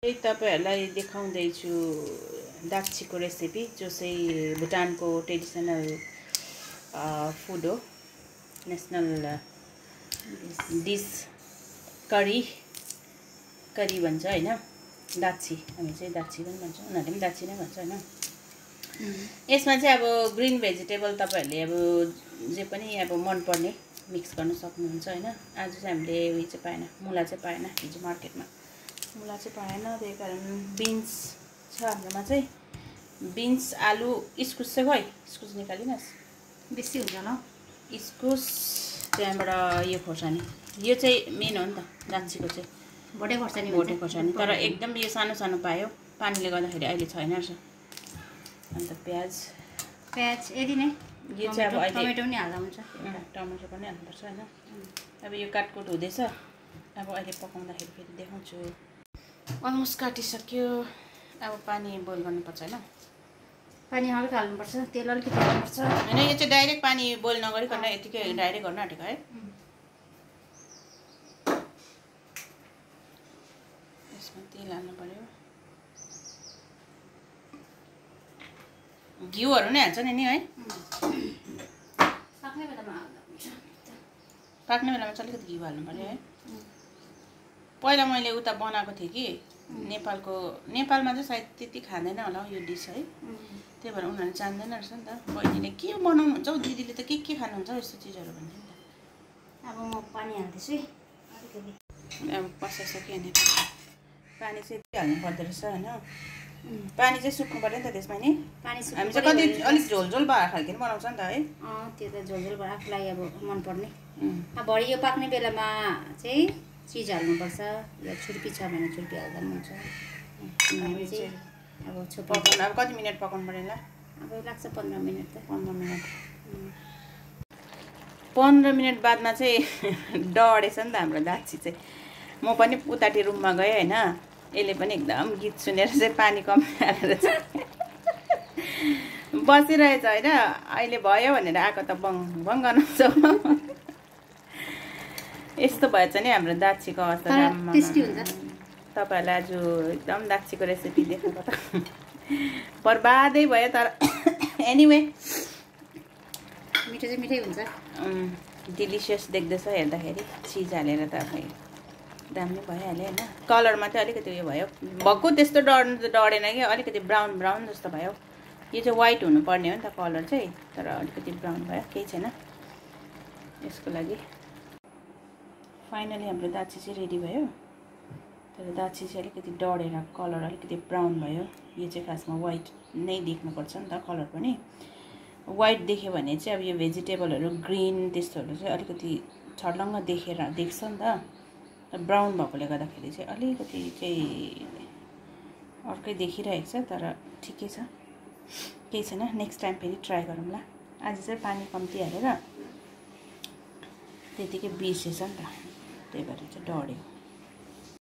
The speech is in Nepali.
तपाईहरुलाई देखाउँदैछु दाक्षीको रेसिपी जो चाहिँ भुटानको ट्रेडिसनल फूड हो नेशनल डिश करी भन्छ हैन दाक्षी हामी चाहिँ दाक्षी पनि भन्छौं उनीहरुले पनि दाक्षी नै भन्छ हैन यसमा चाहिँ अब ग्रीन भेजिटेबल तपाईहरुले अब जे पनि अब मन पर्ने मिक्स गर्न सक्नुहुन्छ हैन आज चाहिँ हामीले उयो चाहिँ पाएन मुला चाहिँ पाएन हिजो मार्केटमा मुला चाहिँ पाएन त्यही कारण बिन्स छ हाम्रोमा चाहिँ बिन्स आलु इस्कुस चाहिँ खै इस्कुस निकालिनस् बेसी हुन्छ न इस्कुस त्यहाँबाट यो खोर्सानी यो चाहिँ मेन हो नि त दाक्षीको चाहिँ भोटे खोर्सानी तर एकदम यो सानो सानो पायो पानीले गर्दाखेरि अहिले छैन रहेछ अन्त प्याज यदि नै यो चाहिँ अब अहिले टमेटो पनि हाल्दा हुन्छ टमेटो पनि हाल्नुपर्छ हैन अब यो काटकुट हुँदैछ अब अहिले पकाउँदाखेरि फेरि देखाउँछु अलमोस्ट काटिसक्यो अब पानी बोइल गर्नुपर्छ हैन पानी हल्का हाल्नुपर्छ तेल अलिकति हाल्नुपर्छ हैन यो चाहिँ डाइरेक्ट पानी बोइल नगरिकन यतिकै डाइरेक्ट गर्न आँटेको है यसमा तेल हाल्नु पर्यो घिउहरु नै हाल्छ नि है पाक्ने बेलामा हाल्दा हुन्छ पाक्ने बेलामा चाहिँ अलिकति घिउ हाल्नु पर्यो है पहिला मैले उता बनाएको थिएँ कि नेपालमा चाहिँ सायद त्यति खाँदैन होला यो डिस है त्यही भएर उनीहरुले जान्दैन रहेछ नि त बहिनीले के बनाउनुहुन्छ हौ दिदीले त के खानुहुन्छ यस्तो चीजहरु भन्थे नि त अब म पानी हाल्दैछु है अलिकति अब पसाइसक्यो नि पानी चाहिँ यति हाल्नु पर्दो रहेछ हैन पानी चाहिँ सुक्नु पर्यो नि त त्यसमा नि पानी हामी चाहिँ कति अलिक झोलझोल भएर खालको बनाउँछ नि त है त्यो त झोलझोल भएर आफूलाई अब मन पर्ने अब भरे यो पाक्ने बेलामा चाहिँ चीज हाल्नुपर्छ या छुर्पी छ भने छुर्पी हाल्दा पनि हुन्छ हामी चाहिँ अब पकाउनु अब कति मिनेट पकाउनु पर्यो ल अब लाग्छ 15 मिनेट त 15 मिनेट बादमा चाहिँ डढेछ नि त हाम्रो दाक्षी चाहिँ म पनि उताटी रुममा गएँ हैन यसले पनि एकदम गीत सुनेर चाहिँ पानी कम हालेर चाहिँ बसिरहेछ हैन अहिले भयो भनेर आको त बङ बङ गर्नुहुन्छ यस्तो भएछ नि हाम्रो दाक्षीको अवस्था राम्रो टेस्टी हुन्छ तपाईहरुलाई आज एकदम दाक्षीको रेसिपी देखाएको त बर्बादै भयो तर एनीवे मिठो चाहिँ मिठै हुन्छ डिलिशियस देख्दैछ हेर्दाखेरि चीज हालेर त खै दामी भइहाल्यो हैन कलरमा चाहिँ अलिकति उयो भयो भक्कु त्यस्तो डढेन कि अलिकति ब्राउन जस्तो भयो यो चाहिँ व्हाइट हुनु पर्ने हो नि त कलर चाहिँ तर अलिकति ब्राउन भयो केही छैन यसको लागि फाइनली हाम्रो दाक्षी चाहिँ रेडी भयो तर दाक्षी चाहिँ अलिकति डढेर कलर अलिकति ब्राउन भयो यो चाहिँ खासमा व्हाइट नै देख्नुपर्छ नि त कलर पनि व्हाइट देख्यो भने चाहिँ अब यो भेजिटेबलहरु ग्रीन त्यस्तोहरु चाहिँ अलिकति छर्लङ्ग देख्छ नि त ब्राउन भएकोले गर्दाखेरि चाहिँ अलिकति चाहिँ अर्कै देखिरहेको छ तर ठिकै छ केही छैन नेक्स्ट टाइम फेरि ट्राई गरौँला आज चाहिँ पानी कम्ती हालेर त्यतिकै बिर्सेछ नि त त्यही भएर चाहिँ डढ्यो